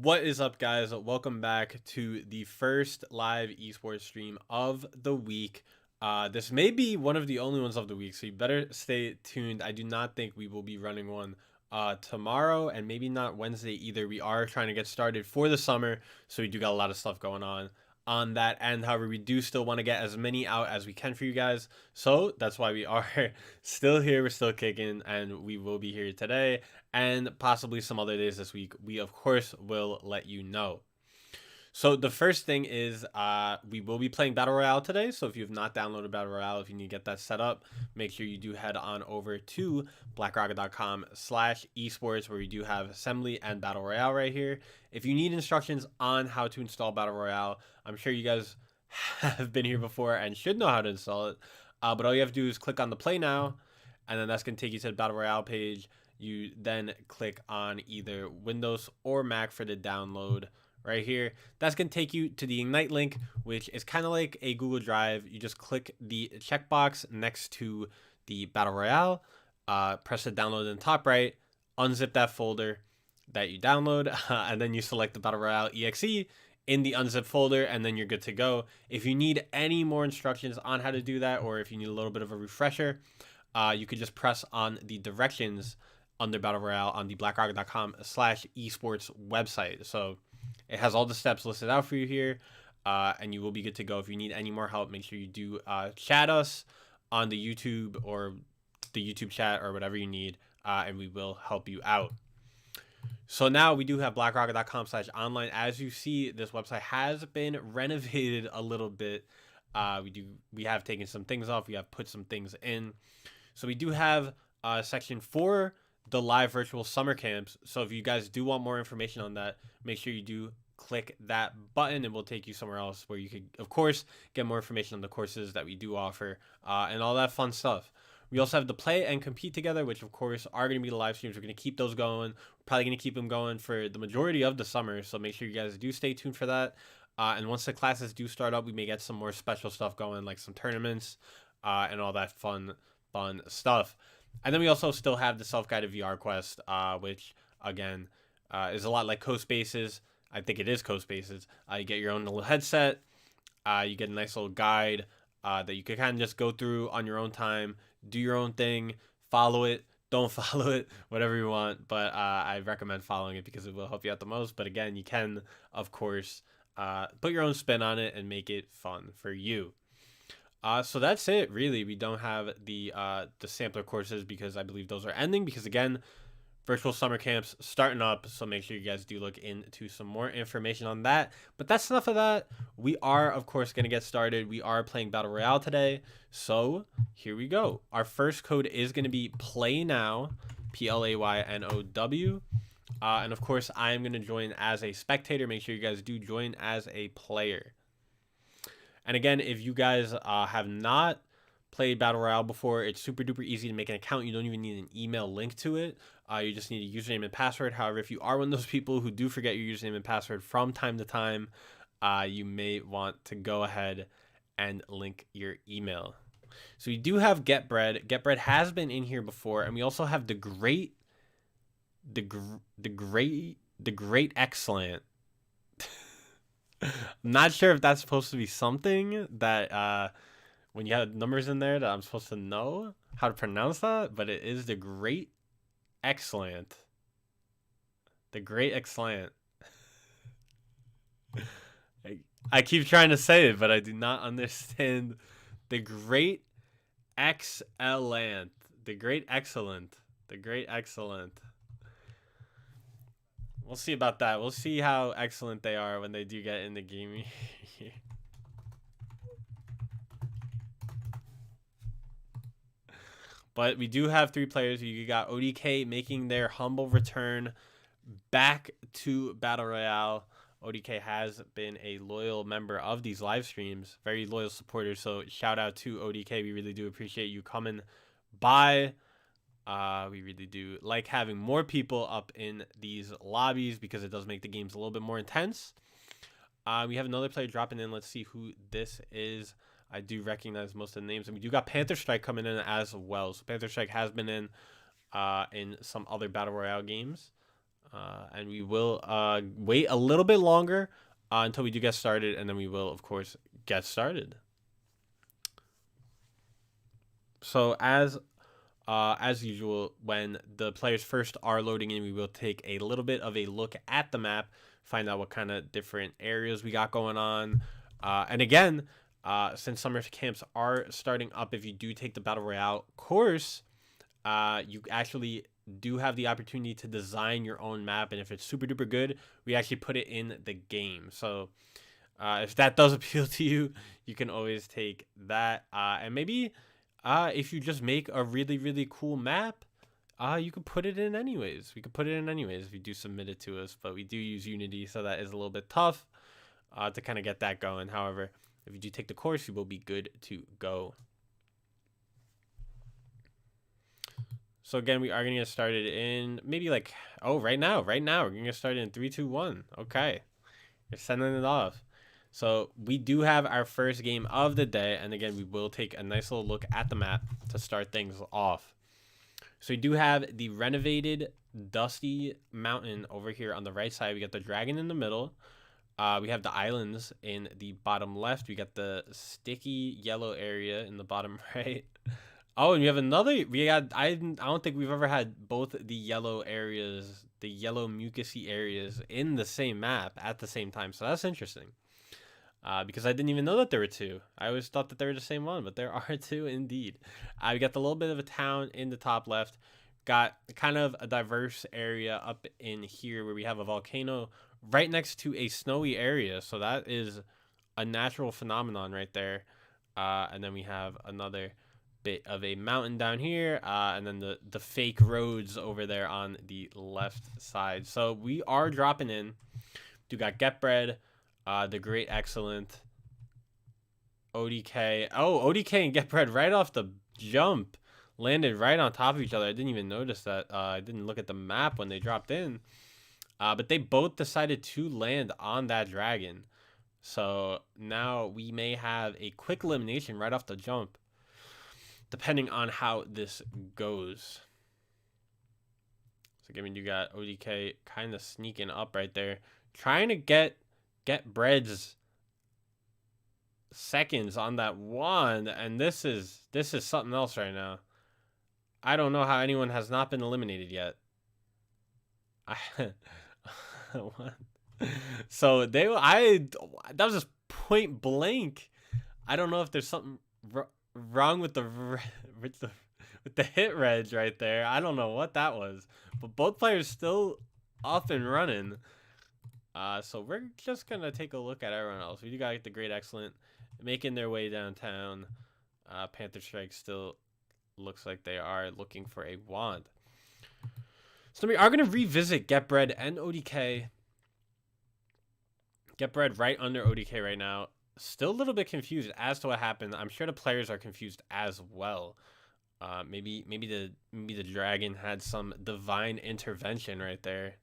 What is up, guys? Welcome back to the first live esports stream of the week. This may be one of the only ones of the week, so you better stay tuned. I do not think we will be running one tomorrow, and maybe not Wednesday either. We are trying to get started for the summer, so we do got a lot of stuff going on that end. However, we do still want to get as many out as we can for you guys, so that's why we are still here. We're still kicking, and we will be here today and possibly some other days this week. We of course will let you know. So the first thing is we will be playing Battle Royale today. So if you have not downloaded Battle Royale, if you need to get that set up, make sure you do head on over to blackrocket.com/esports, where we do have Assembly and Battle Royale right here. If you need instructions on how to install Battle Royale, I'm sure you guys have been here before and should know how to install it. But all you have to do is click on the play now, and then that's going to take you to the Battle Royale page. You then click on either Windows or Mac for the download right here. That's going to take you to the Ignite link, which is kind of like a Google Drive. You just click the checkbox next to the Battle Royale, press the download in the top right, unzip that folder that you download, and then you select the Battle Royale exe in the unzip folder, and then you're good to go. If you need any more instructions on how to do that, or if you need a little bit of a refresher, you could just press on the directions under Battle Royale on the blackrocket.com/esports website. So it has all the steps listed out for you here, and you will be good to go. If you need any more help, make sure you do chat us on the YouTube or the YouTube chat or whatever you need, and we will help you out. So now we do have blackrocket.com/online. As you see, this website has been renovated a little bit. We have taken some things off. We have put some things in. So we do have a section for the live virtual summer camps. So if you guys do want more information on that, make sure you do click that button and we'll take you somewhere else where you could, of course, get more information on the courses that we do offer and all that fun stuff. We also have the play and compete together, which of course are going to be the live streams. We're going to keep those going. We're probably going to keep them going for the majority of the summer. So make sure you guys do stay tuned for that. And once the classes do start up, we may get some more special stuff going, like some tournaments and all that fun stuff. And then we also still have the self-guided VR quest, which again is a lot like CoSpaces. I think it is CoSpaces. You get your own little headset. You get a nice little guide that you can kind of just go through on your own time, do your own thing, follow it, don't follow it, whatever you want. But I recommend following it because it will help you out the most. But again, you can, of course, put your own spin on it and make it fun for you. So that's it, really. We don't have the sampler courses because I believe those are ending because, again, virtual summer camps starting up. So make sure you guys do look into some more information on that. But that's enough of that. We are, of course, going to get started. We are playing Battle Royale today. So here we go. Our first code is going to be play now, PLAYNOW. And, of course, I am going to join as a spectator. Make sure you guys do join as a player. And again, if you guys have not played Battle Royale before, it's super duper easy to make an account. You don't even need an email link to it. You just need a username and password. However, if you are one of those people who do forget your username and password from time to time, you may want to go ahead and link your email. So we do have GetBread. GetBread has been in here before, and we also have the great excellent. I'm not sure if that's supposed to be something that when you have numbers in there that I'm supposed to know how to pronounce that, but it is the great excellent. The great excellent. I keep trying to say it, but I do not understand. The great excellent. The great excellent. The great excellent. We'll see about that. We'll see how excellent they are when they do get in the game. But we do have 3 players. You got ODK making their humble return back to Battle Royale. ODK has been a loyal member of these live streams, very loyal supporter. So shout out to ODK. We really do appreciate you coming by. We really do like having more people up in these lobbies because it does make the games a little bit more intense. We have another player dropping in. Let's see who this is. I do recognize most of the names. And we do got Panther Strike coming in as well. So Panther Strike has been in some other Battle Royale games. And we will wait a little bit longer until we do get started, and then we will, of course, get started. So as usual, when the players first are loading in, we will take a little bit of a look at the map, find out what kind of different areas we got going on. And again, since summer camps are starting up, if you do take the Battle Royale course, you actually do have the opportunity to design your own map. And if it's super duper good, we actually put it in the game. So if that does appeal to you, you can always take that. And maybe if you just make a really, really cool map, you could put it in anyways. We could put it in anyways if you do submit it to us. But we do use Unity, so that is a little bit tough to kind of get that going. However, if you do take the course, you will be good to go. So again, we are going to get started in maybe like, right now. We're going to get started in 3, 2, 1. Okay. You're sending it off. So we do have our first game of the day. And again, we will take a nice little look at the map to start things off. So we do have the renovated Dusty Mountain over here on the right side. We got the dragon in the middle. We have the islands in the bottom left. We got the sticky yellow area in the bottom right. Oh, and we have another. I don't think we've ever had both the yellow areas, the yellow mucusy areas in the same map at the same time. So that's interesting. Because I didn't even know that there were two. I always thought that they were the same one, but there are two indeed. We got the little bit of a town in the top left. Got kind of a diverse area up in here where we have a volcano right next to a snowy area. So that is a natural phenomenon right there. And then we have another bit of a mountain down here, and then the fake roads over there on the left side. So we are dropping in. We got Get Bread, the Great Excellent, ODK. Oh, ODK and Get Bread right off the jump landed right on top of each other. I didn't even notice that. I didn't look at the map when they dropped in. But they both decided to land on that dragon. So now we may have a quick elimination right off the jump, depending on how this goes. So again, you got ODK kind of sneaking up right there, trying to get Bread's seconds on that one, and this is something else right now. I don't know how anyone has not been eliminated yet. So that was just point blank. I don't know if there's something wrong with the hit reg right there. I don't know what that was, but both players still up and running. So we're just gonna take a look at everyone else. We do got the Great Excellent making their way downtown. Panther Strike still looks like they are looking for a wand. So we are gonna revisit Get Bread and ODK. Get Bread right under ODK right now. Still a little bit confused as to what happened. I'm sure the players are confused as well. Maybe the dragon had some divine intervention right there.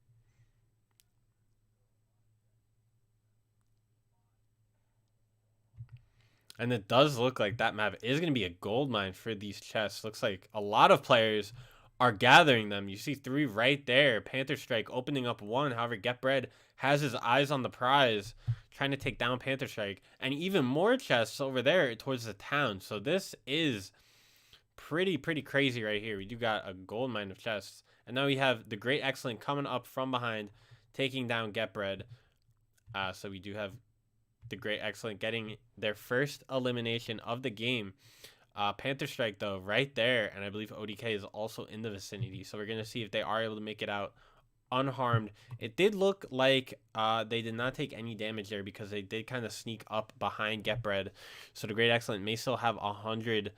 And it does look like that map is going to be a gold mine for these chests. Looks like a lot of players are gathering them. You see 3 right there. Panther Strike opening up 1. However, Get Bread has his eyes on the prize, trying to take down Panther Strike. And even more chests over there towards the town. So this is pretty crazy right here. We do got a gold mine of chests. And now we have the Great Excellent coming up from behind, taking down Get Bread. So we do have the Great Excellent getting their first elimination of the game. Panther Strike, though, right there. And I believe ODK is also in the vicinity. So we're going to see if they are able to make it out unharmed. It did look like they did not take any damage there because they did kind of sneak up behind Get Bread. So the Great Excellent may still have 100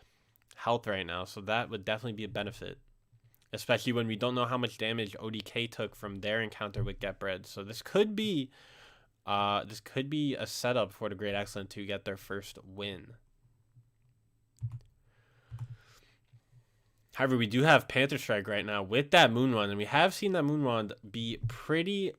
health right now. So that would definitely be a benefit, especially when we don't know how much damage ODK took from their encounter with Get Bread. So this could be a setup for the Great Excellent to get their first win. However, we do have Panther Strike right now with that Moon Wand, and we have seen that Moon Wand be pretty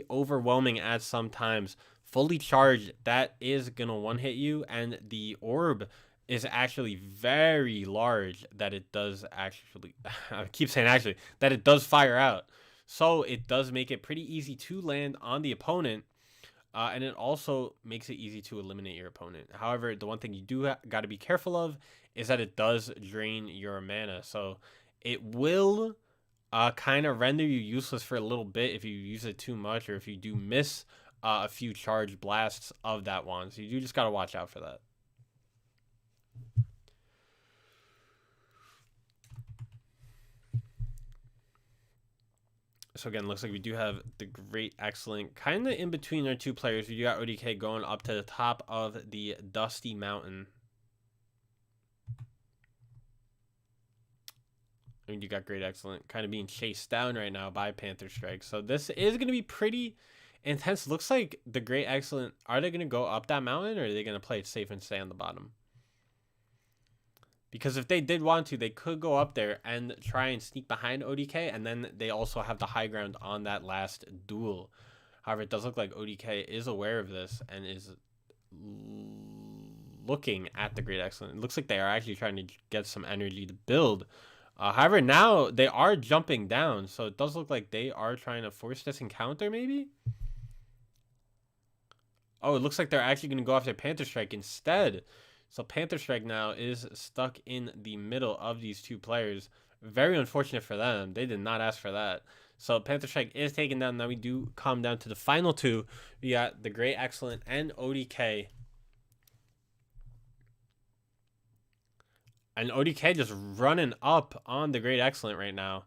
overwhelming at some times. Fully charged, that is going to one-hit you, and the orb is actually very large that it does actually, I keep saying actually, that it does fire out. So it does make it pretty easy to land on the opponent. And it also makes it easy to eliminate your opponent. However, the one thing you do got to be careful of is that it does drain your mana. So it will kind of render you useless for a little bit if you use it too much, or if you do miss a few charge blasts of that wand. So you do just got to watch out for that. So again, looks like we do have the Great Excellent kind of in between our two players. We got ODK going up to the top of the Dusty Mountain. And you got Great Excellent kind of being chased down right now by Panther Strike. So this is going to be pretty intense. Looks like the Great Excellent, are they going to go up that mountain, or are they going to play it safe and stay on the bottom? Because if they did want to, they could go up there and try and sneak behind ODK, and then they also have the high ground on that last duel. However, it does look like ODK is aware of this and is looking at the Great Excellent. It looks like they are actually trying to get some energy to build. However, now they are jumping down, so it does look like they are trying to force this encounter, maybe? Oh, it looks like they're actually going to go after Panther Strike instead. So Panther Strike now is stuck in the middle of these two players. Very unfortunate for them. They did not ask for that. So Panther Strike is taken down. Now we do come down to the final two. We got the Great Excellent and ODK. And ODK just running up on the Great Excellent right now.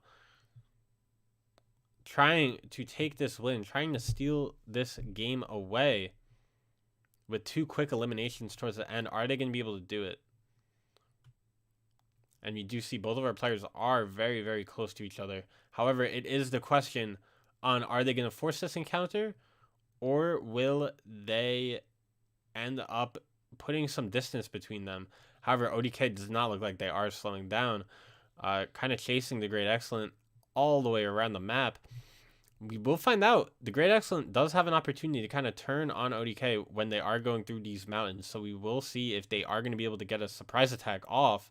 Trying to take this win. Trying to steal this game away. With two quick eliminations towards the end. Are they going to be able to do it? And we do see both of our players are very, very close to each other. However, it is the question on, are they going to force this encounter? Or will they end up putting some distance between them? However, ODK does not look like they are slowing down. Kind of chasing the Great Excellent all the way around the map. We will find out. The Great Excellent does have an opportunity to kind of turn on ODK when they are going through these mountains. So we will see if they are going to be able to get a surprise attack off.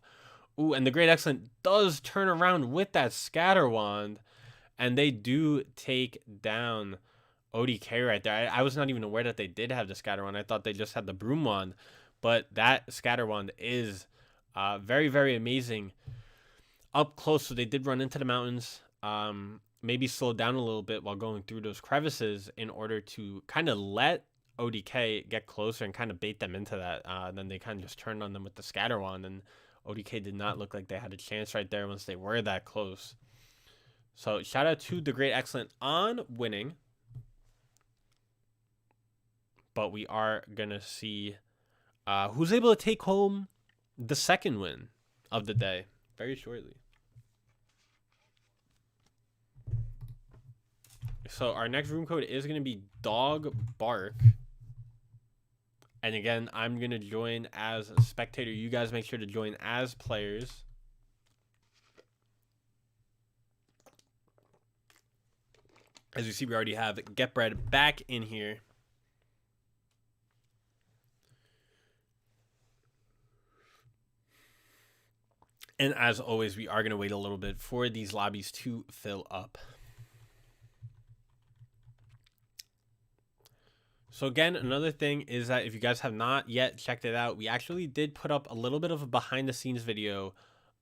Ooh, and the Great Excellent does turn around with that Scatter Wand. And they do take down ODK right there. I was not even aware that they did have the Scatter Wand. I thought they just had the Broom Wand. But that Scatter Wand is very, very amazing. Up close, so they did run into the mountains. Maybe slow down a little bit while going through those crevices in order to kind of let ODK get closer and kind of bait them into that. Then they kind of just turned on them with the Scatter Wand, and ODK did not look like they had a chance right there once they were that close. So shout out to the Great Excellent on winning. But we are going to see who's able to take home the second win of the day very shortly. So our next room code is going to be Dog Bark. And again, I'm going to join as a spectator. You guys make sure to join as players. As you see, we already have Get Bread back in here. And as always, we are going to wait a little bit for these lobbies to fill up. So again, another thing is that if you guys have not yet checked it out, we actually did put up a little bit of a behind the scenes video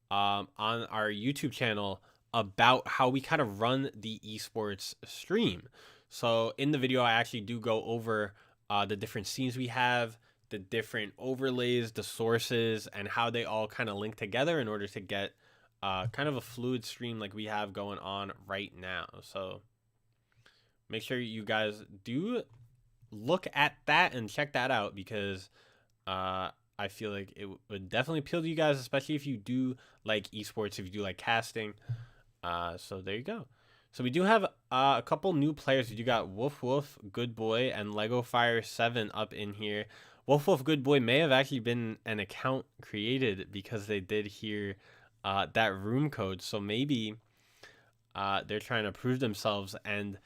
on our YouTube channel about how we kind of run the esports stream. So in the video, I actually do go over the different scenes we have, the different overlays, the sources, and how they all kind of link together in order to get kind of a fluid stream like we have going on right now. So make sure you guys do look at that and check that out, because I feel like it would definitely appeal to you guys, especially if you do like esports, if you do like casting. So there you go. So we do have a couple new players. We do got Woof Woof, Good Boy, and Lego Fire 7 up in here. Woof Woof, Good Boy may have actually been an account created because they did hear that room code. So maybe they're trying to prove themselves and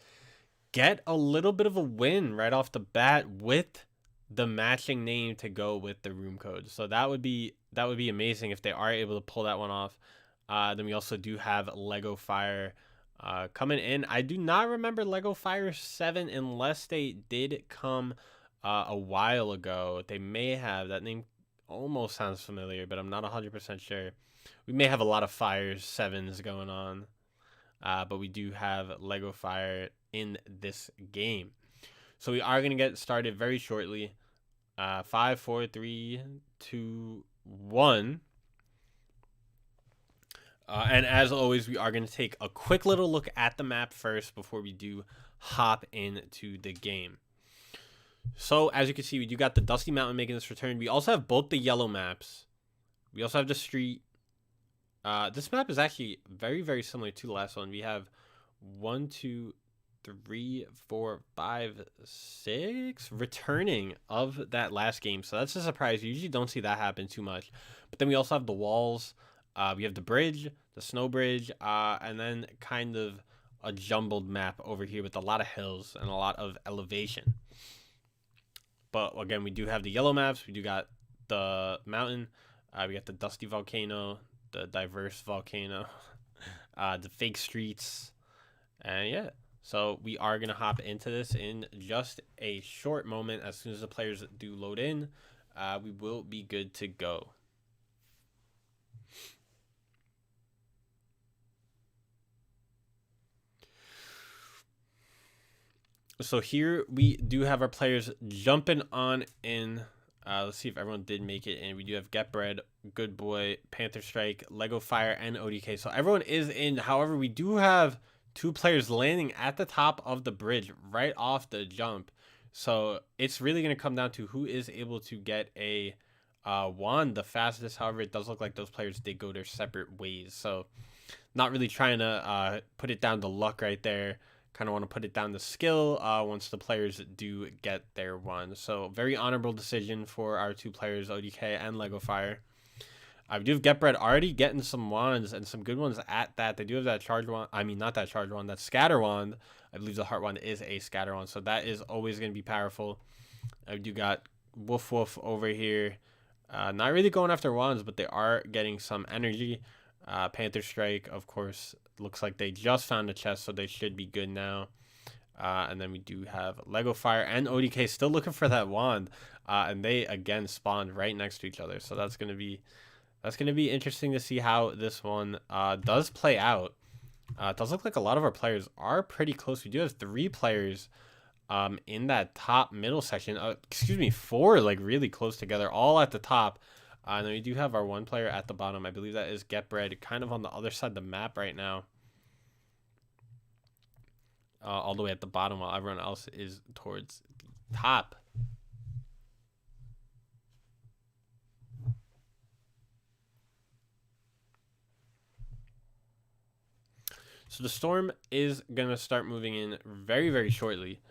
get a little bit of a win right off the bat with the matching name to go with the room code. So that would be amazing if they are able to pull that one off. Then we also do have Lego Fire Coming in, I do not remember Lego Fire 7 unless they did come a while ago. They may have. That name almost sounds familiar, but I'm not 100% sure. We may have a lot of Fire 7s going on, but we do have Lego Fire in this game. So we are going to get started very shortly. 5, 4, 3, 2, 1. And as always, we are going to take a quick little look at the map first before we do hop into the game. So as you can see, we do got the Dusty Mountain making this return. We also have both the yellow maps. We also have the street. This map is actually very, very similar to the last one. We have 1, 2, 3, 4, 5, 6 returning of that last game. So that's a surprise. You usually don't see that happen too much. But then we also have the walls. We have the bridge, the snow bridge, and then kind of a jumbled map over here with a lot of hills and a lot of elevation. But again, we do have the yellow maps. We do got the mountain. We got the dusty volcano, the diverse volcano, the fake streets, and yeah. So we are going to hop into this in just a short moment. As soon as the players do load in, we will be good to go. So here we do have our players jumping on in. Let's see if everyone did make it in. We do have Get Bread, Good Boy, Panther Strike, Lego Fire, and ODK. So everyone is in. However, we do have 2 players landing at the top of the bridge right off the jump. So it's really going to come down to who is able to get a wand the fastest. However, it does look like those players did go their separate ways. So not really trying to put it down to luck right there. Kind of want to put it down to skill once the players do get their one. So very honorable decision for our 2 players, ODK and Lego Fire. We do have Get Bread already getting some wands and some good ones at that. They do have that charge wand. I mean, not that charge wand, that scatter wand. I believe the heart wand is a scatter wand. So that is always going to be powerful. We do got Woof Woof over here. Not really going after wands, but they are getting some energy. Panther Strike, of course, looks like they just found a chest, so they should be good now. And then we do have Lego Fire and ODK still looking for that wand, and they again spawned right next to each other. So that's gonna be interesting to see how this one does play out. It does look like a lot of our players are pretty close. We do have 3 players in that top middle section. Excuse me, 4 like really close together, all at the top. And then we do have our 1 player at the bottom. I believe that is Get Bread, kind of on the other side of the map right now. All the way at the bottom while everyone else is towards the top. So the storm is going to start moving in very, very shortly.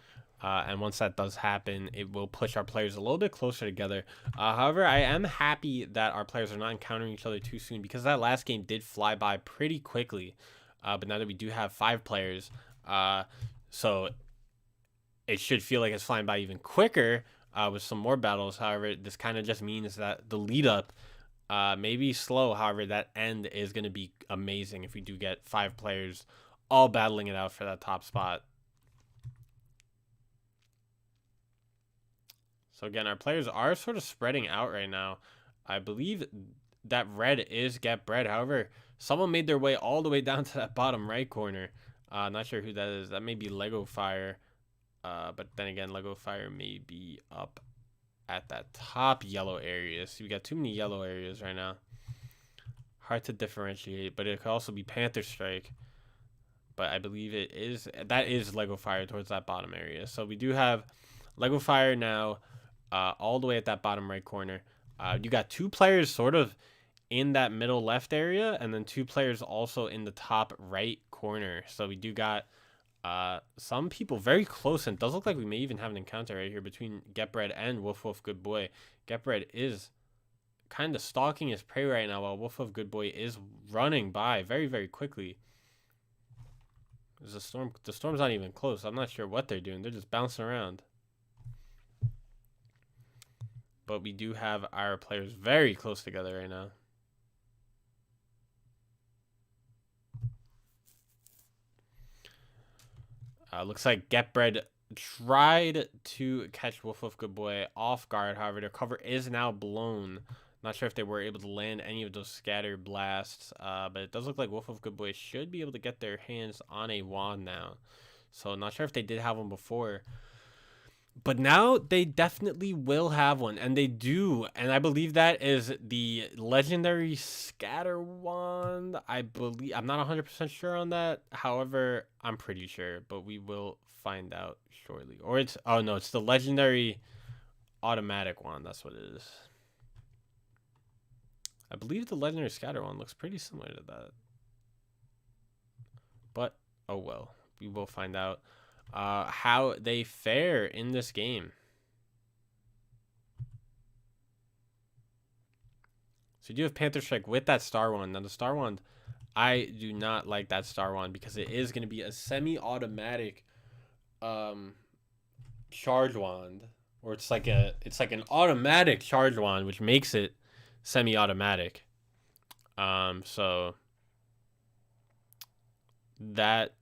And once that does happen, it will push our players a little bit closer together. However, I am happy that our players are not encountering each other too soon, because that last game did fly by pretty quickly. But now that we do have 5 players, so it should feel like it's flying by even quicker with some more battles. However, this kind of just means that the lead up may be slow. However, that end is going to be amazing if we do get 5 players all battling it out for that top spot. So again, our players are sort of spreading out right now. I believe that red is Get Bread. However, someone made their way all the way down to that bottom right corner. Not sure who that is. That may be Lego Fire. But then again, Lego Fire may be up at that top yellow area. So we got too many yellow areas right now. Hard to differentiate, but it could also be Panther Strike. But I believe that is Lego Fire towards that bottom area. So we do have Lego Fire now all the way at that bottom right corner. You got 2 players sort of in that middle left area, and then 2 players also in the top right corner. So we do got some people very close, and it does look like we may even have an encounter right here between Get Bread and Woof Woof Good Boy. Get Bread is kind of stalking his prey right now, while Woof Woof Good Boy is running by very, very quickly. There's a storm. The storm's not even close. I'm not sure what they're doing. They're just bouncing around. But we do have our players very close together right now. Looks like Get Bread tried to catch Woof Woof Good Boy off guard. However, their cover is now blown. Not sure if they were able to land any of those scatter blasts, but it does look like Woof Woof Good Boy should be able to get their hands on a wand now. So not sure if they did have one before. But now they definitely will have one, and they do. And I believe that is the legendary scatter wand. I believe, I'm not 100% sure on that. However, I'm pretty sure, but we will find out shortly. Or it's, oh no, it's the legendary automatic wand. That's what it is. I believe the legendary scatter wand looks pretty similar to that. But, oh well, we will find out how they fare in this game. So you do have Panther Strike with that Star Wand. Now the Star Wand, I do not like that Star Wand because it is going to be a semi-automatic charge wand, or it's like an automatic charge wand, which makes it semi-automatic. So that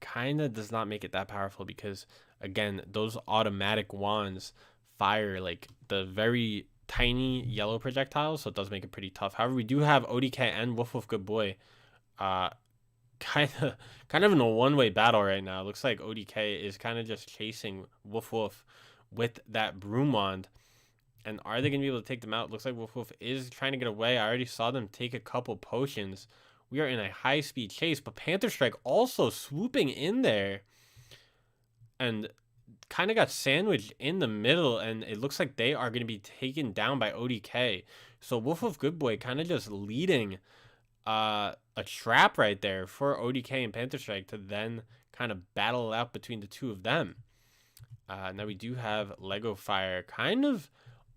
kind of does not make it that powerful because, again, those automatic wands fire like the very tiny yellow projectiles, so it does make it pretty tough. However, we do have ODK and Woof Woof Good Boy kind of in a one-way battle right now. It looks like ODK is kind of just chasing Woof Woof with that broom wand. And are they going to be able to take them out? Looks like Woof Woof is trying to get away. I already saw them take a couple potions. We are in a high-speed chase, but Panther Strike also swooping in there and kind of got sandwiched in the middle, and it looks like they are going to be taken down by ODK. So Woof Woof Good Boy kind of just leading a trap right there for ODK and Panther Strike to then kind of battle it out between the two of them. Now we do have Lego Fire kind of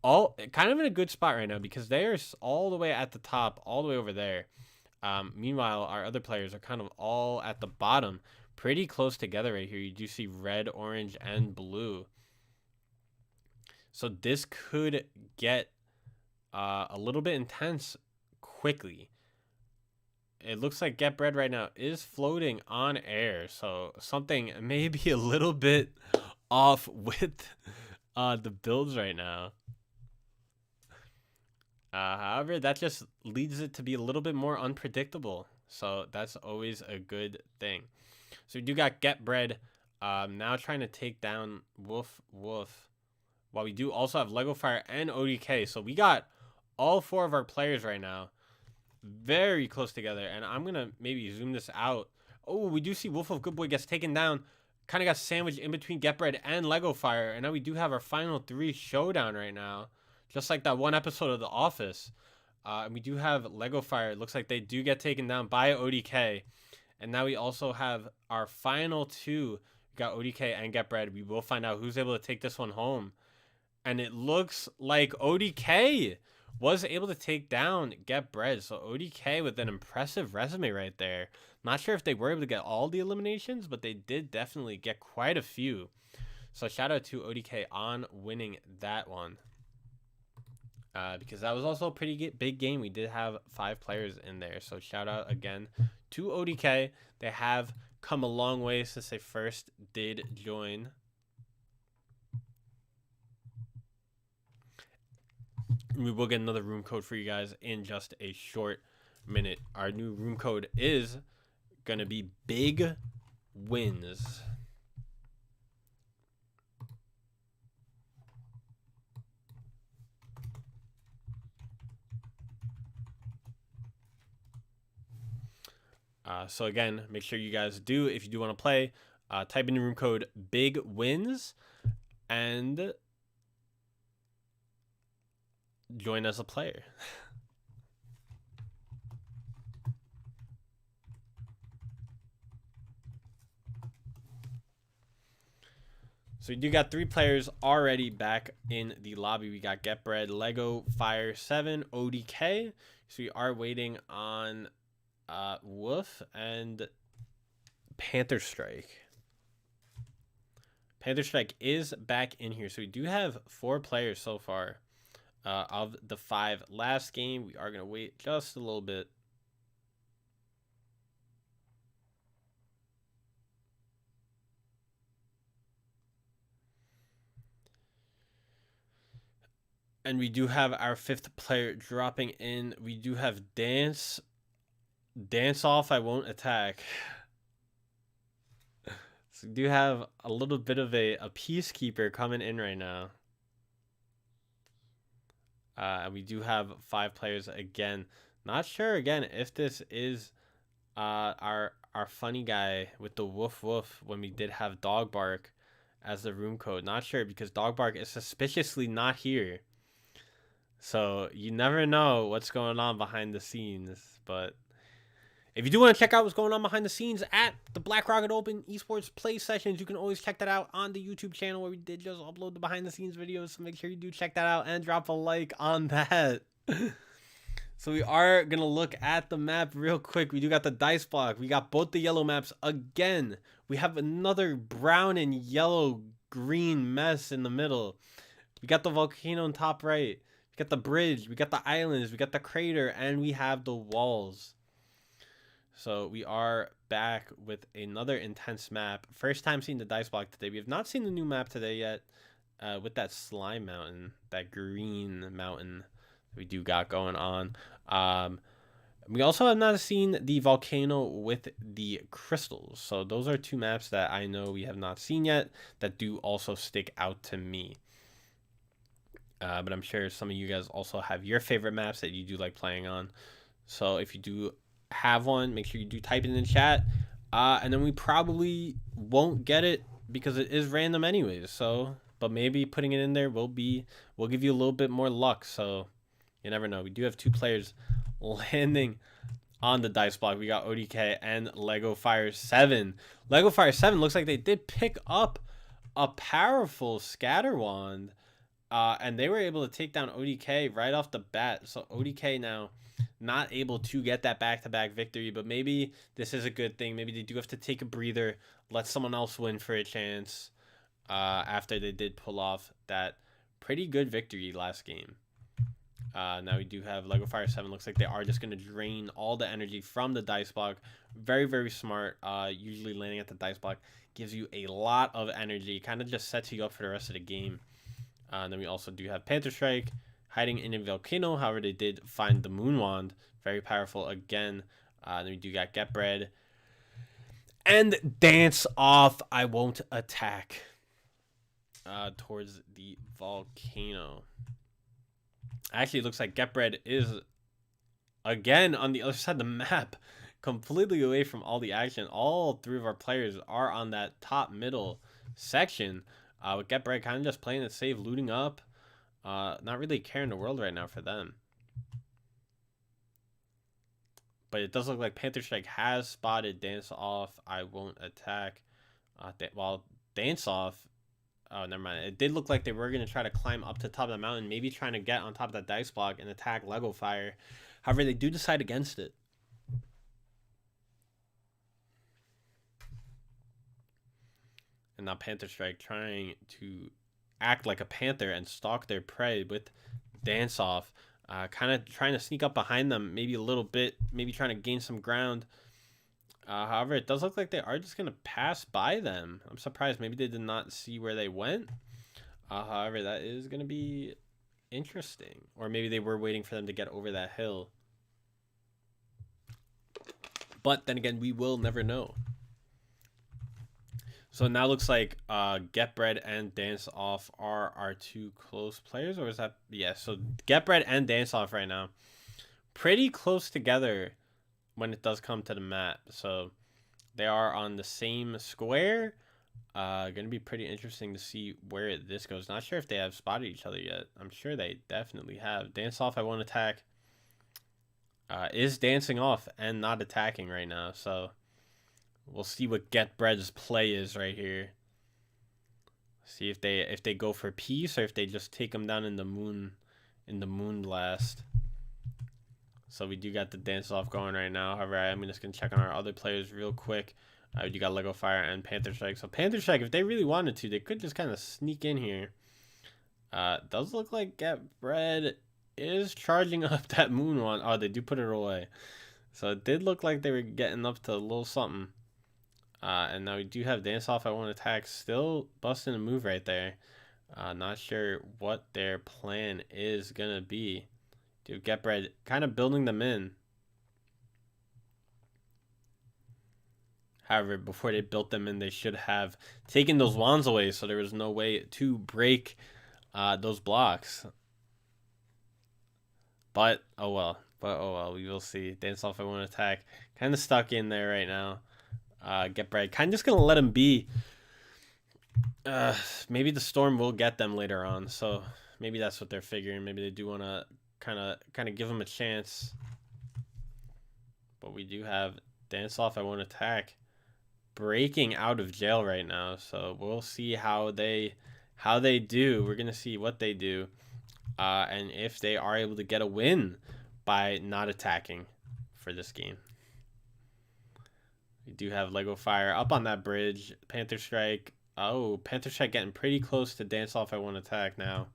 in a good spot right now because they are all the way at the top, all the way over there. Meanwhile, our other players are kind of all at the bottom, pretty close together right here. You do see red, orange, and blue. So this could get a little bit intense quickly. It looks like Get Bread right now is floating on air, so something may be a little bit off with the builds right now. However, that just leads it to be a little bit more unpredictable. So that's always a good thing. So we do got Get Bread now trying to take down Woof Woof. While we do also have Lego Fire and ODK. So we got all four of our players right now very close together. And I'm going to maybe zoom this out. Oh, we do see Woof Woof Good Boy gets taken down. Kind of got sandwiched in between Get Bread and Lego Fire. And now we do have our final three showdown right now. Just like that one episode of The Office. And we do have Lego Fire. It looks like they do get taken down by ODK. And now we also have our final two. We got ODK and Get Bread. We will find out who's able to take this one home. And it looks like ODK was able to take down Get Bread. So ODK with an impressive resume right there. Not sure if they were able to get all the eliminations, but they did definitely get quite a few. So shout out to ODK on winning that one. Because that was also a pretty big game. We did have 5 players in there. So shout out again to ODK. They have come a long way since they first did join. We will get another room code for you guys in just a short minute. Our new room code is going to be Big Wins. So again, make sure you guys do, if you do want to play, type in the room code Big Wins and join as a player. So we do got 3 players already back in the lobby. We got Get Bread, Lego, Fire 7, ODK. So we are waiting on Woof and Panther Strike. Panther Strike is back in here. So we do have 4 players so far of the 5 last game. We are going to wait just a little bit. And we do have our 5th player dropping in. We do have Dance Off, I won't attack. So we do have a little bit of a peacekeeper coming in right now. And we do have 5 players again. Not sure again if this is our funny guy with the woof woof when we did have Dog Bark as the room code. Not sure because Dog Bark is suspiciously not here. So you never know what's going on behind the scenes. But if you do want to check out what's going on behind the scenes at the Black Rocket Open eSports play sessions, you can always check that out on the YouTube channel where we did just upload the behind the scenes videos. So make sure you do check that out and drop a like on that. So we are going to look at the map real quick. We do got the dice block. We got both the yellow maps again. We have another brown and yellow green mess in the middle. We got the volcano on top right. We got the bridge. We got the islands. We got the crater. And we have the walls. So we are back with another intense map. First time seeing the dice block today. We have not seen the new map today yet. With that slime mountain. That green mountain we do got going on. We also have not seen the volcano with the crystals. So those are 2 maps that I know we have not seen yet that do also stick out to me. But I'm sure some of you guys also have your favorite maps that you do like playing on. So if you do have one, make sure you do type it in the chat. And then we probably won't get it because it is random anyways. So, but maybe putting it in there will give you a little bit more luck. So you never know. We do have 2 players landing on the dice block. We got ODK and Lego Fire 7. Lego Fire 7 looks like they did pick up a powerful scatter wand. And they were able to take down ODK right off the bat. So ODK now not able to get that back-to-back victory. But maybe this is a good thing. Maybe they do have to take a breather. Let someone else win for a chance. After they did pull off that pretty good victory last game. Now we do have Lego Fire 7. Looks like they are just going to drain all the energy from the dice block. Very, very smart. Usually landing at the dice block gives you a lot of energy. Kind of just sets you up for the rest of the game. And then we also do have Panther Strike hiding in a volcano. However, they did find the Moon Wand. Very powerful again. Then we do got Get Bread. And Dance Off, I won't attack. Towards the volcano. Actually, it looks like Get Bread is again on the other side of the map. Completely away from all the action. All 3 of our players are on that top middle section. With Get Bread kind of just playing it safe, looting up. Not really caring the world right now for them. But it does look like Panther Strike has spotted Dance Off. I won't attack. While Dance Off... Oh, never mind. It did look like they were going to try to climb up to the top of the mountain. Maybe trying to get on top of that dice block and attack Lego Fire. However, they do decide against it. And now Panther Strike trying to act like a panther and stalk their prey with Dance Off. Kind of trying to sneak up behind them maybe a little bit. Maybe trying to gain some ground. However, it does look like they are just going to pass by them. I'm surprised. Maybe they did not see where they went. However, that is going to be interesting. Or maybe they were waiting for them to get over that hill. But then again, we will never know. So now looks like Get Bread and Dance Off are our 2 close players. Or is that... Yeah, so Get Bread and Dance Off right now. Pretty close together when it does come to the map. So they are on the same square. Gonna be pretty interesting to see where this goes. Not sure if they have spotted each other yet. I'm sure they definitely have. Dance Off, I won't attack. Is dancing off and not attacking right now. So we'll see what Get Bread's play is right here. See if they go for peace or if they just take them down in the moon blast. So we do got the Dance Off going right now. However, I'm just going to check on our other players real quick. You got Lego Fire and Panther Strike. So Panther Strike, if they really wanted to, they could just kind of sneak in here. Does look like Get Bread is charging up that Moon Wand. Oh, they do put it away. So it did look like they were getting up to a little something. And now we do have Dance Off. I won't attack. Still busting a move right there. Not sure what their plan is gonna be. Dude, Get Bread kind of building them in. However, before they built them in, they should have taken those wands away, so there was no way to break those blocks. But oh well. We will see. Dance off, I want to attack. Kind of stuck in there right now. Get Bread. Kind of just gonna let him be. Maybe the storm will get them later on, so maybe that's what they're figuring. Maybe they do want to kind of give them a chance. But we do have Dance off, I want to attack breaking out of jail right now, so we'll see how they do. We're gonna see what they do, and if they are able to get a win by not attacking for this game. We do have Lego Fire up on that bridge. Panther Strike. Oh, Panther Strike getting pretty close to Dance Off, I want to attack now.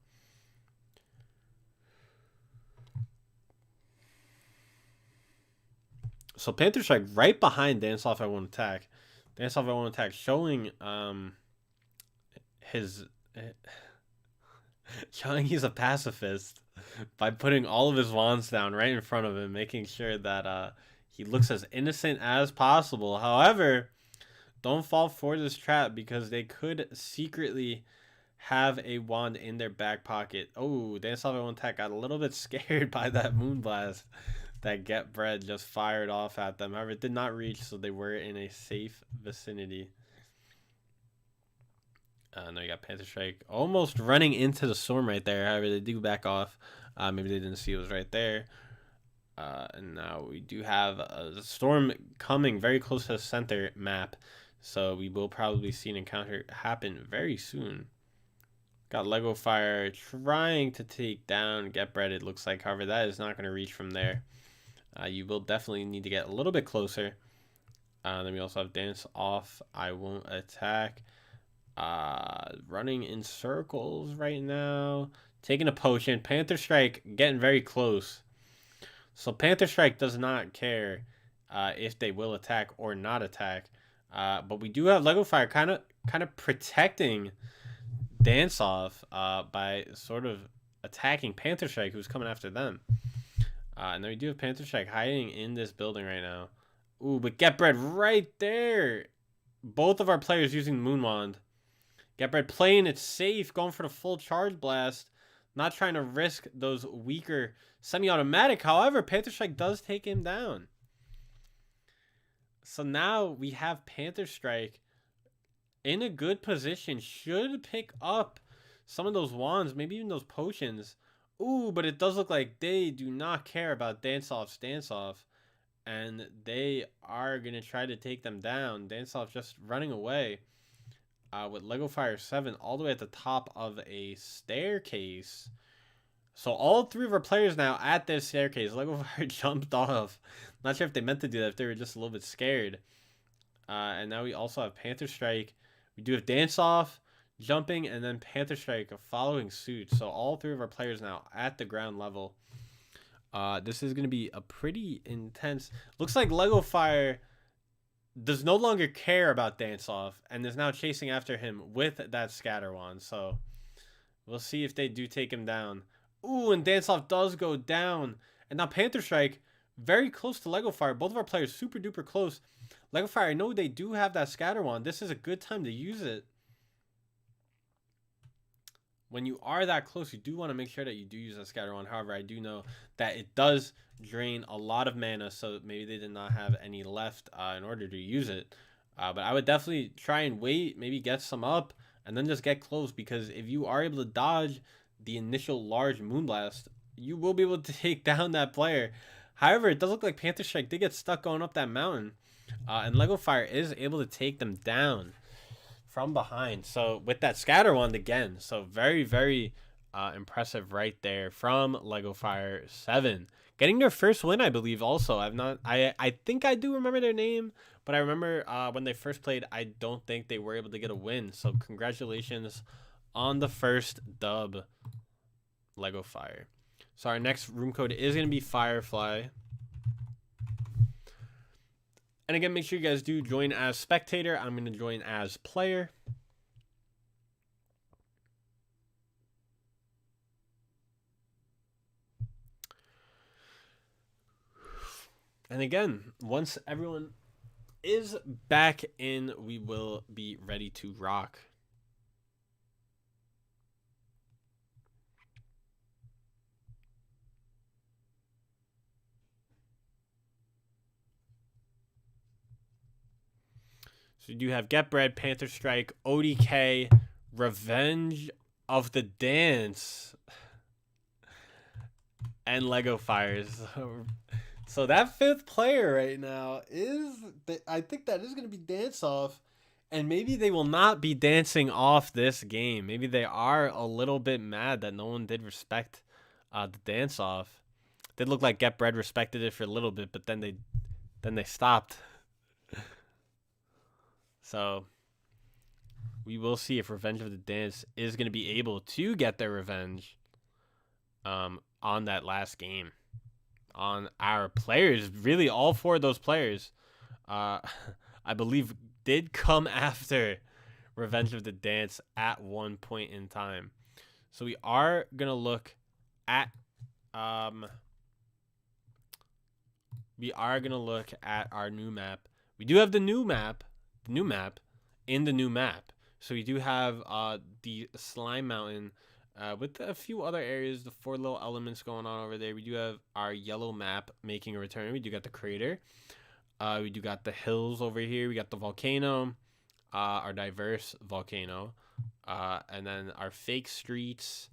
So Panther Strike right behind Dance Off, I want to attack. Dance Off, I want to attack, showing showing he's a pacifist by putting all of his wands down right in front of him, making sure that he looks as innocent as possible. However, don't fall for this trap because they could secretly have a wand in their back pocket. Oh, Dance Off, I want to attack got a little bit scared by that Moonblast that Get Bread just fired off at them. However, it did not reach, so they were in a safe vicinity. No, you got Panther Strike almost running into the storm right there. However, they do back off. Maybe they didn't see it was right there. And now we do have a storm coming very close to the center map. So we will probably see an encounter happen very soon. Got Lego Fire trying to take down Get Bread, it looks like. However, that is not going to reach from there. You will definitely need to get a little bit closer. Then we also have Dance Off, I won't attack. Running in circles right now. Taking a potion. Panther Strike getting very close. So Panther Strike does not care if they will attack or not attack. But we do have Lego Fire kind of protecting Dance Off by sort of attacking Panther Strike, who's coming after them. And then we do have Panther Strike hiding in this building right now. Ooh, but Get Bread right there. Both of our players using Moon Wand. Get Bread playing it safe, going for the full charge blast. Not trying to risk those weaker semi-automatic. However, Panther Strike does take him down. So now we have Panther Strike in a good position. Should pick up some of those wands, maybe even those potions. Ooh, but it does look like they do not care about Dance Off's Dance Off. And they are going to try to take them down. Dance Off just running away with Lego Fire 7 all the way at the top of a staircase. So all three of our players now at this staircase. Lego Fire jumped off. Not sure if they meant to do that, if they were just a little bit scared. And now we also have Panther Strike. We do have Dance Off jumping, and then Panther Strike following suit. So all three of our players now at the ground level. This is going to be a pretty intense. Looks like Lego Fire does no longer care about Dance Off and is now chasing after him with that Scatter Wand. So we'll see if they do take him down. Ooh, and Dance Off does go down. And now Panther Strike very close to Lego Fire. Both of our players super duper close. Lego Fire, I know they do have that Scatter Wand. This is a good time to use it. When you are that close, you do want to make sure that you do use that Scatter Wand. However, I do know that it does drain a lot of mana, so maybe they did not have any left in order to use it. But I would definitely try and wait, maybe get some up, and then just get close, because if you are able to dodge the initial large Moonblast, you will be able to take down that player. However, it does look like Panther Strike did get stuck going up that mountain, and Lego Fire is able to take them down from behind. So with that Scatter Wand again, so very, very impressive right there from Lego Fire 7. Getting their first win, I believe, also. I think I do remember their name, but I remember when they first played, I don't think they were able to get a win. So congratulations on the first dub, Lego Fire. So our next room code is going to be Firefly. And again, make sure you guys do join as spectator. I'm going to join as player. And again, once everyone is back in, we will be ready to rock. So you do have Get Bread, Panther Strike, ODK, Revenge of the Dance, and Lego Fires. So that 5th player right now is, I think that is going to be Dance Off. And maybe they will not be dancing off this game. Maybe they are a little bit mad that no one did respect the dance off. Did look like Get Bread respected it for a little bit, but then they stopped. So we will see if Revenge of the Dance is going to be able to get their revenge on that last game. On our players, really all 4 of those players, I believe, did come after Revenge of the Dance at one point in time. So we are going to look at our new map. We do have the new map in the new map. So we do have the Slime Mountain with a few other areas, the 4 little elements going on over there. We do have our yellow map making a return. We do got the crater. We do got the hills over here. We got the volcano, our diverse volcano, and then our fake streets.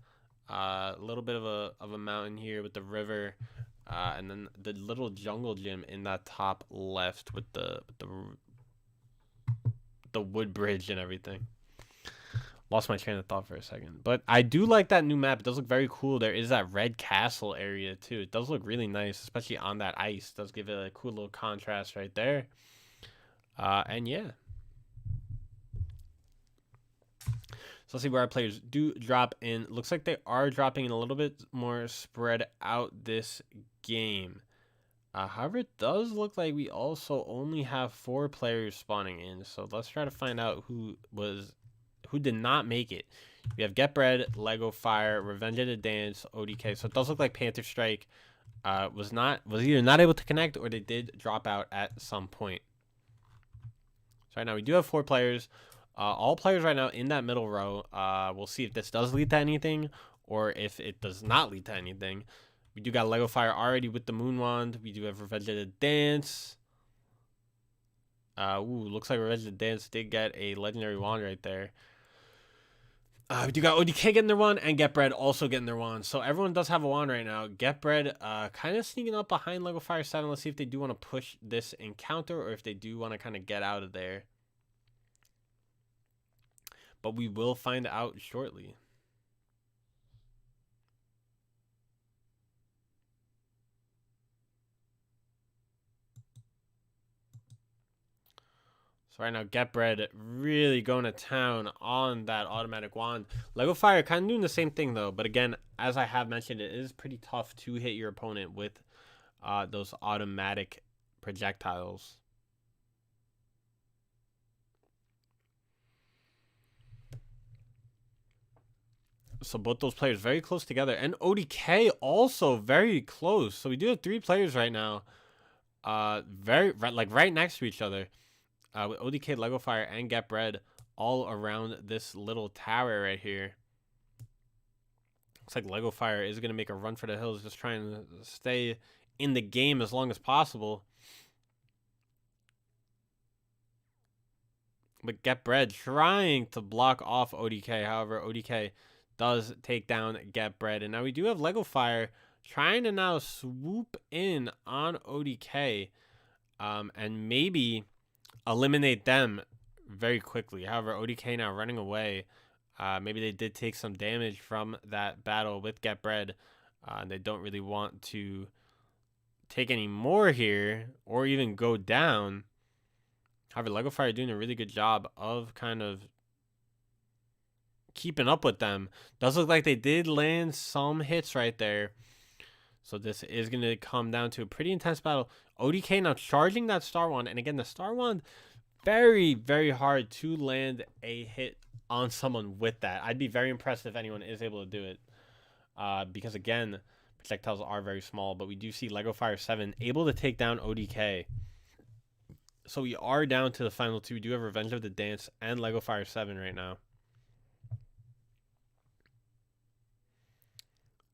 A little bit of a mountain here with the river, and then the little jungle gym in that top left with the wood bridge and everything. Lost my train of thought for a second, but I do like that new map. It does look very cool. There is that red castle area too. It does look really nice, especially on that ice. It does give it a cool little contrast right there. And yeah. So let's see where our players do drop in. Looks like they are dropping in a little bit more spread out this game. However, it does look like we also only have 4 players spawning in. So let's try to find out who did not make it. We have Get Bread, Lego Fire, Revenge of the Dance, ODK. So it does look like Panther Strike was either not able to connect or they did drop out at some point. So right now we do have 4 players. All players right now in that middle row. We'll see if this does lead to anything or if it does not lead to anything. We do got Lego Fire already with the Moon Wand. We do have Revenge of the Dance. Looks like Revenge of the Dance did get a legendary wand right there. We do got ODK getting their wand and Get Bread also getting their wand. So everyone does have a wand right now. Get Bread kind of sneaking up behind Lego Fire 7. Let's see if they do want to push this encounter or if they do want to kind of get out of there. But we will find out shortly. So right now, Get Bread really going to town on that automatic wand. Lego Fire kind of doing the same thing though. But again, as I have mentioned, it is pretty tough to hit your opponent with those automatic projectiles. So both those players very close together. And ODK also very close. So we do have 3 players right now. Right next to each other. With ODK, Lego Fire, and Get Bread all around this little tower right here. Looks like Lego Fire is going to make a run for the hills, just trying to stay in the game as long as possible. But Get Bread trying to block off ODK. However, ODK does take down Get Bread. And now we do have Lego Fire trying to now swoop in on ODK and maybe eliminate them very quickly. However, ODK now running away. Maybe they did take some damage from that battle with Get Bread. They don't really want to take any more here or even go down. However, Lego Fire doing a really good job of kind of keeping up with them. Does look like they did land some hits right there. So this is going to come down to a pretty intense battle. ODK now charging that Star Wand. And again, the Star Wand, very, very hard to land a hit on someone with that. I'd be very impressed if anyone is able to do it. Because again, projectiles are very small, but we do see Lego Fire 7 able to take down ODK. So we are down to the final two. We do have Revenge of the Dance and Lego Fire 7 right now.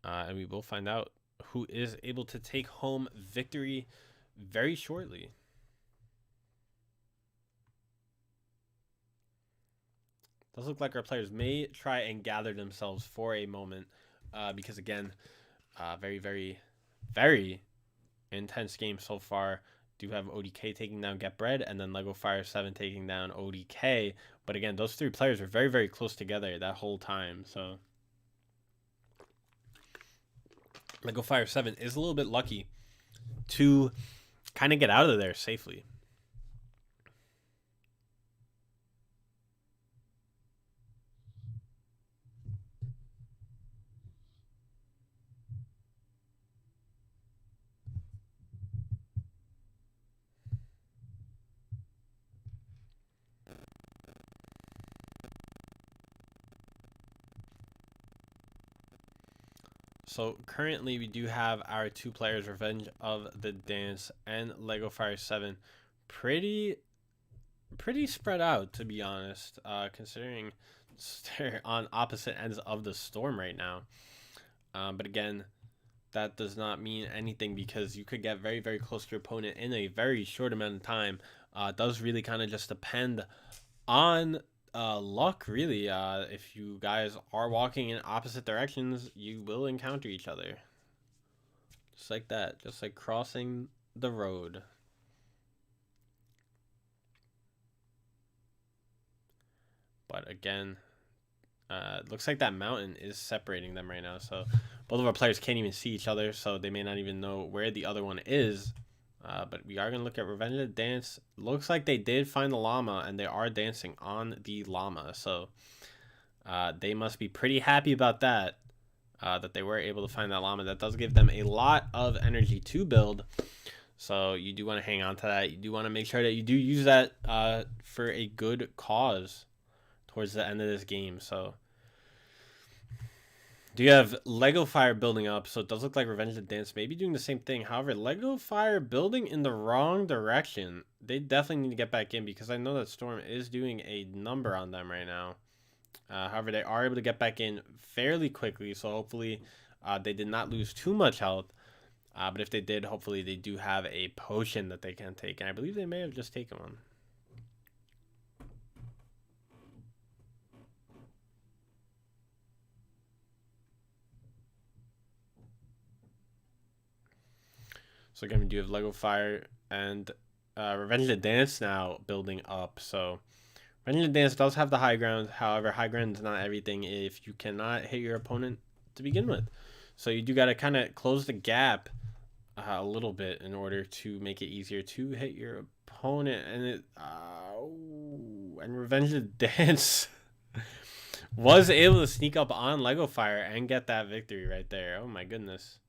And we will find out who is able to take home victory very shortly. Does look like our players may try and gather themselves for a moment, because again, very, very, very intense game so far. Do have ODK taking down Get Bread, and then Lego Fire 7 taking down ODK. But again, those three players are very, very close together that whole time. So Lego Fire 7 is a little bit lucky to kind of get out of there safely. So currently we do have our two players, Revenge of the Dance and Lego Fire 7, pretty spread out, to be honest, considering they're on opposite ends of the storm right now. But again, that does not mean anything, because you could get very, very close to your opponent in a very short amount of time. It does really kind of just depend on luck, really. If you guys are walking in opposite directions, you will encounter each other. Just like that. Just like crossing the road. But again, it looks like that mountain is separating them right now. So both of our players can't even see each other, so they may not even know where the other one is. But we are going to look at Revenge of the Dance. Looks like they did find the llama, and they are dancing on the llama. So they must be pretty happy about that, that they were able to find that llama. That does give them a lot of energy to build. So you do want to hang on to that. You do want to make sure that you do use that for a good cause towards the end of this game. So do you have Lego Fire building up? So it does look like Revenge of the Dance may be doing the same thing. However, Lego Fire building in the wrong direction. They definitely need to get back in, because I know that Storm is doing a number on them right now. However, they are able to get back in fairly quickly. So hopefully they did not lose too much health. But if they did, hopefully they do have a potion that they can take. And I believe they may have just taken one. So again, we do have Lego Fire and Revenge of the Dance now building up. So Revenge of the Dance does have the high ground. However, high ground is not everything if you cannot hit your opponent to begin with. So you do got to kind of close the gap a little bit in order to make it easier to hit your opponent. And and Revenge of the Dance was able to sneak up on Lego Fire and get that victory right there. Oh my goodness.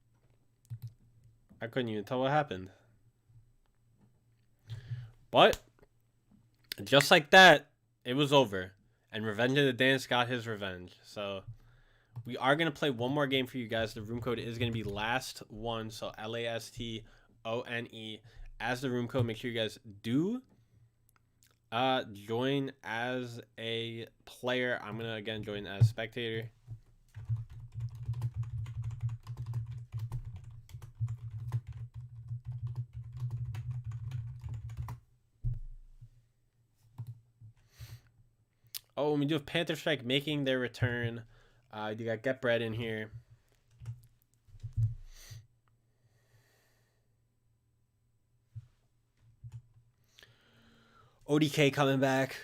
I couldn't even tell what happened. But just like that, it was over. And Revenge of the Dance got his revenge. So we are going to play one more game for you guys. The room code is going to be last one. So LASTONE as the room code. Make sure you guys do join as a player. I'm going to again join as spectator. Oh, and we do have Panther Strike making their return. You got Get Bread in here. ODK coming back.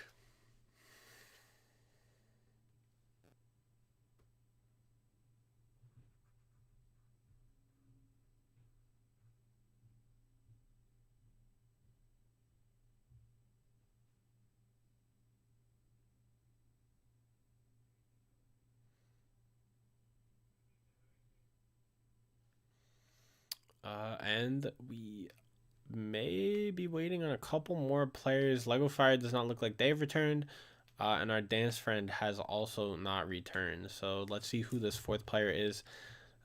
And we may be waiting on a couple more players. Lego Fire does not look like they've returned. And our dance friend has also not returned. So let's see who this fourth player is.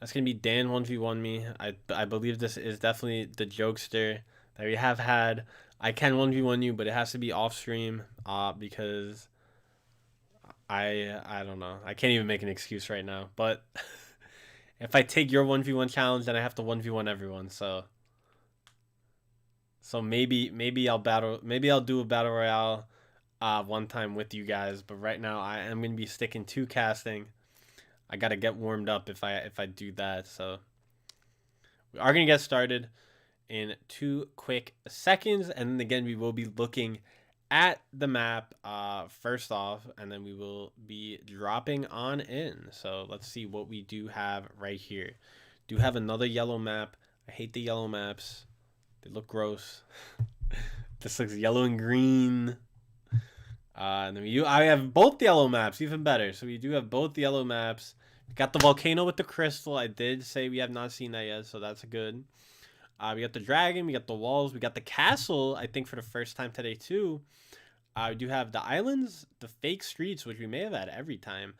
That's gonna be Dan 1v1 me. I believe this is definitely the jokester that we have had. I can 1v1 you, but it has to be off stream. Because I don't know. I can't even make an excuse right now. But if I take your 1v1 challenge, then I have to 1v1 everyone. So maybe I'll do a battle royale one time with you guys. But right now I am gonna be sticking to casting. I gotta get warmed up if I do that. So we are gonna get started in 2 quick seconds, and then again we will be looking at the map first off, and then we will be dropping on in. So let's see what we do have right here. Do have another yellow map. I hate the yellow maps. They look gross. This looks yellow and green. And then I have both yellow maps, even better. So we do have both yellow maps. We got the volcano with the crystal. I did say we have not seen that yet, so that's good. We got the dragon, we got the walls, we got the castle, I think for the first time today too. We do have the islands, the fake streets, which we may have had every time,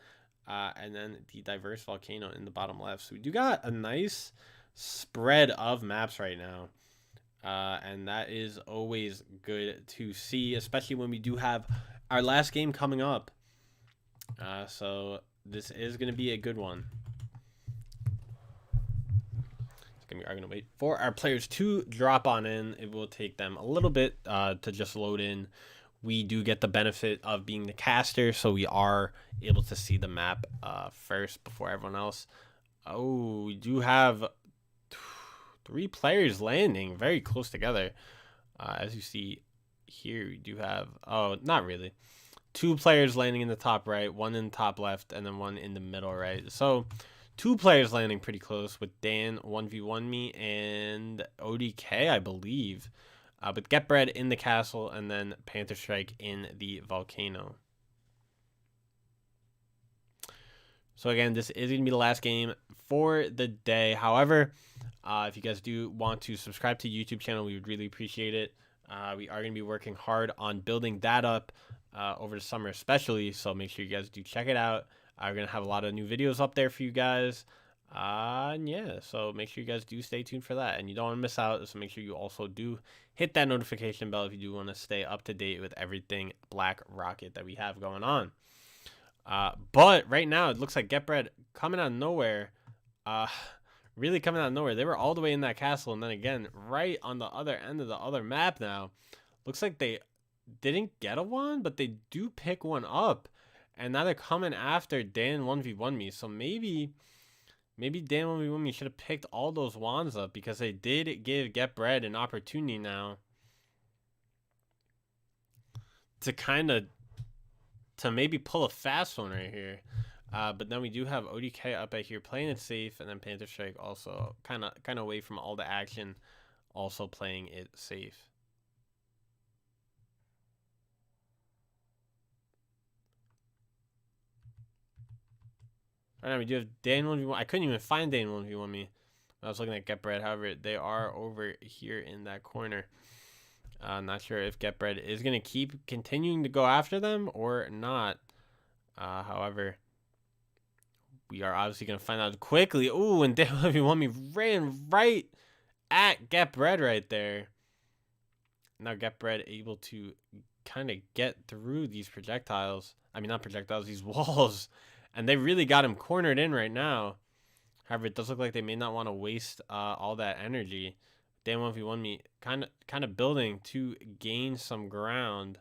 and then the diverse volcano in the bottom left. So we do got a nice spread of maps right now. And that is always good to see, especially when we do have our last game coming up. So this is going to be a good one. We are going to wait for our players to drop on in. It will take them a little bit to just load in. We do get the benefit of being the caster, so we are able to see the map first before everyone else. Oh, we do have 3 players landing very close together. As you see here, we do have, oh, not really. 2 players landing in the top right, 1 in the top left, and then 1 in the middle right. So 2 players landing pretty close with Dan 1v1 me and ODK, I believe. With Getbread in the castle and then Panther Strike in the volcano. So again, this is going to be the last game for the day. However, if you guys do want to subscribe to the YouTube channel, we would really appreciate it. We are going to be working hard on building that up over the summer especially, so make sure you guys do check it out. We're going to have a lot of new videos up there for you guys. And yeah, so make sure you guys do stay tuned for that. And you don't want to miss out, so make sure you also do hit that notification bell if you do want to stay up to date with everything Black Rocket that we have going on. But right now, it looks like Getbread coming out of nowhere. Really coming out of nowhere. They were all the way in that castle, and then again, right on the other end of the other map now. Looks like they didn't get a wand, but they do pick one up. And now they're coming after Dan 1v1 me. So maybe Dan 1v1 me should have picked all those wands up, because they did give Getbread an opportunity now to maybe pull a fast one right here. But then we do have ODK up at here playing it safe, and then Panther Strike also kind of away from all the action, also playing it safe. Right now we do have Dan 1v1. I couldn't even find Dan 1v1 me. I was looking at Getbread. However, they are over here in that corner. I'm not sure if Getbread is going to keep continuing to go after them or not. However, we are obviously going to find out quickly. Ooh, and Dan 1v1 me ran right at Getbread right there. Now Getbread able to kind of get through these projectiles. I mean, not projectiles, these walls. And they really got him cornered in right now. However, it does look like they may not want to waste all that energy. Dan 1v1 me kind of building to gain some ground.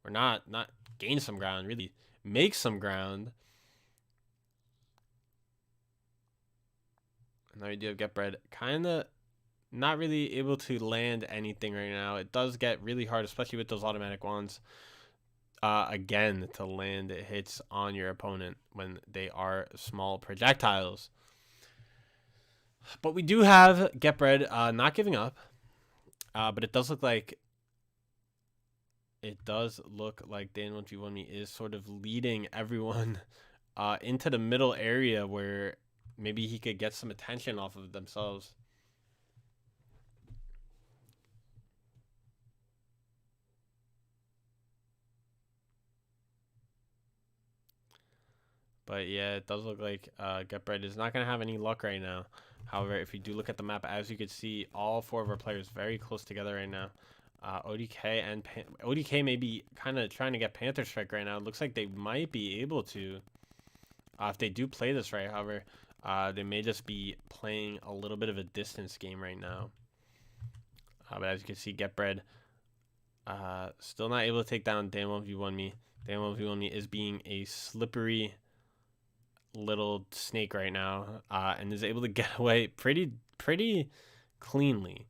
Or not gain some ground, really make some ground. And now we do have Getbread kind of not really able to land anything right now. It does get really hard, especially with those automatic wands. Again, to land hits on your opponent when they are small projectiles. But we do have Getbread not giving up. But it does look like Dan 1v1 me is sort of leading everyone into the middle area where maybe he could get some attention off of themselves. But yeah, it does look like GetBread is not going to have any luck right now. However, if you do look at the map, as you can see, all 4 of our players very close together right now. ODK and ODK may be kind of trying to get Panther Strike right now. It looks like they might be able to if they do play this right. However, they may just be playing a little bit of a distance game right now. But as you can see, GetBread still not able to take down Dan1v1me. Dan1v1me is being a slippery little snake right now, and is able to get away pretty cleanly.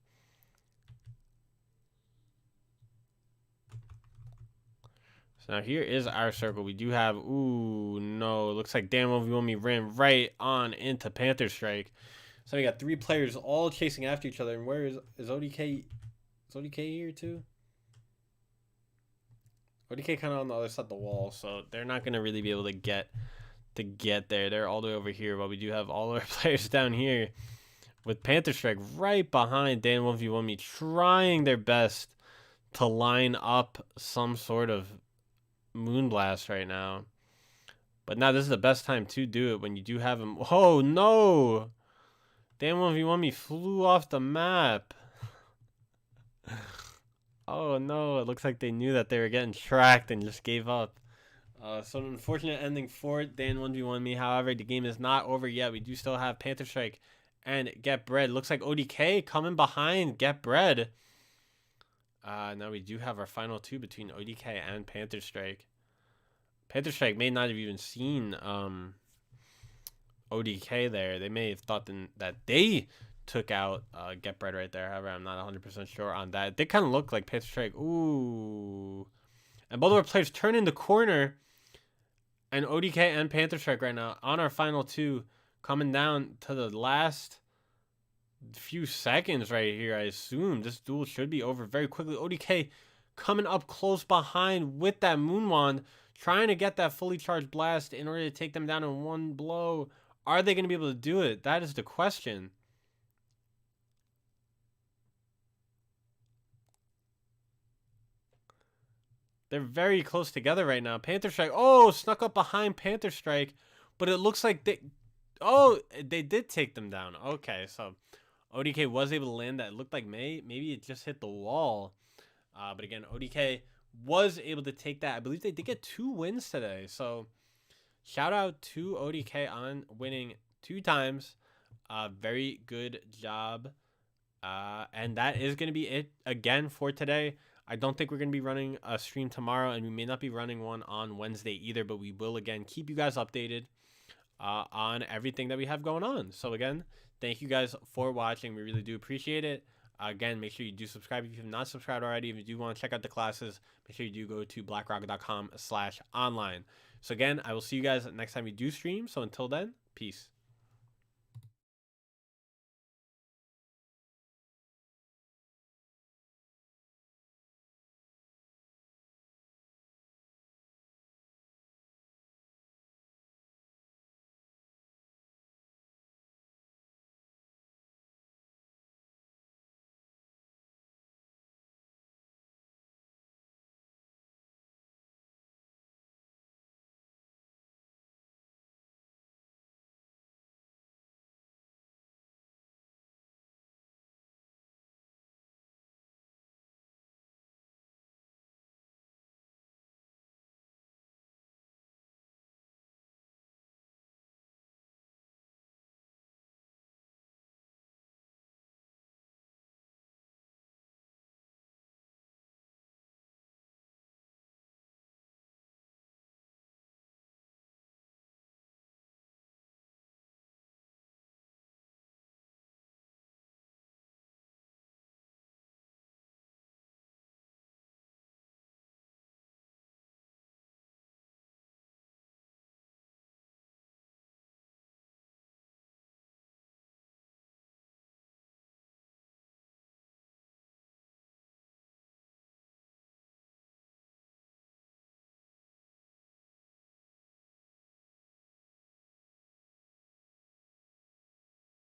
So now here is our circle. We do have, ooh, no, it looks like Dan1v1me ran right on into Panther Strike. So we got 3 players all chasing after each other. And where is ODK? Is ODK here too? ODK kind of on the other side of the wall, so they're not gonna really be able to get there. They're all the way over here, but we do have all our players down here with Panther Strike right behind Dan1v1me, trying their best to line up some sort of Moonblast right now. But now this is the best time to do it when you do have him. Oh no! Dan1v1me flew off the map. Oh no, it looks like they knew that they were getting tracked and just gave up. So an unfortunate ending for Dan1v1me. However, the game is not over yet. We do still have Panther Strike and GetBread. Looks like ODK coming behind GetBread. Now we do have our final 2 between ODK and Panther Strike. Panther Strike may not have even seen ODK there. They may have thought that they took out GetBread right there. However, I'm not 100% sure on that. It did kind of look like Panther Strike. Ooh. And both of our players turn in the corner. And ODK and Panther Strike right now on our final 2, coming down to the last few seconds right here. I assume this duel should be over very quickly. ODK coming up close behind with that Moonwand, trying to get that fully charged blast in order to take them down in one blow. Are they going to be able to do it? That is the question. They're very close together right now. Panther Strike, oh, snuck up behind Panther Strike, but it looks like they did take them down. Okay, so ODK was able to land that. It looked like maybe it just hit the wall. But again, ODK was able to take that. I believe they did get 2 wins today. So shout out to ODK on winning 2 times. Very good job. And that is going to be it again for today. I don't think we're going to be running a stream tomorrow, and we may not be running one on Wednesday either, but we will, again, keep you guys updated on everything that we have going on. So, again, thank you guys for watching. We really do appreciate it. Again, make sure you do subscribe if you have not subscribed already. If you do want to check out the classes, make sure you do go to blackrock.com/online. So, again, I will see you guys next time we do stream. So, until then, peace.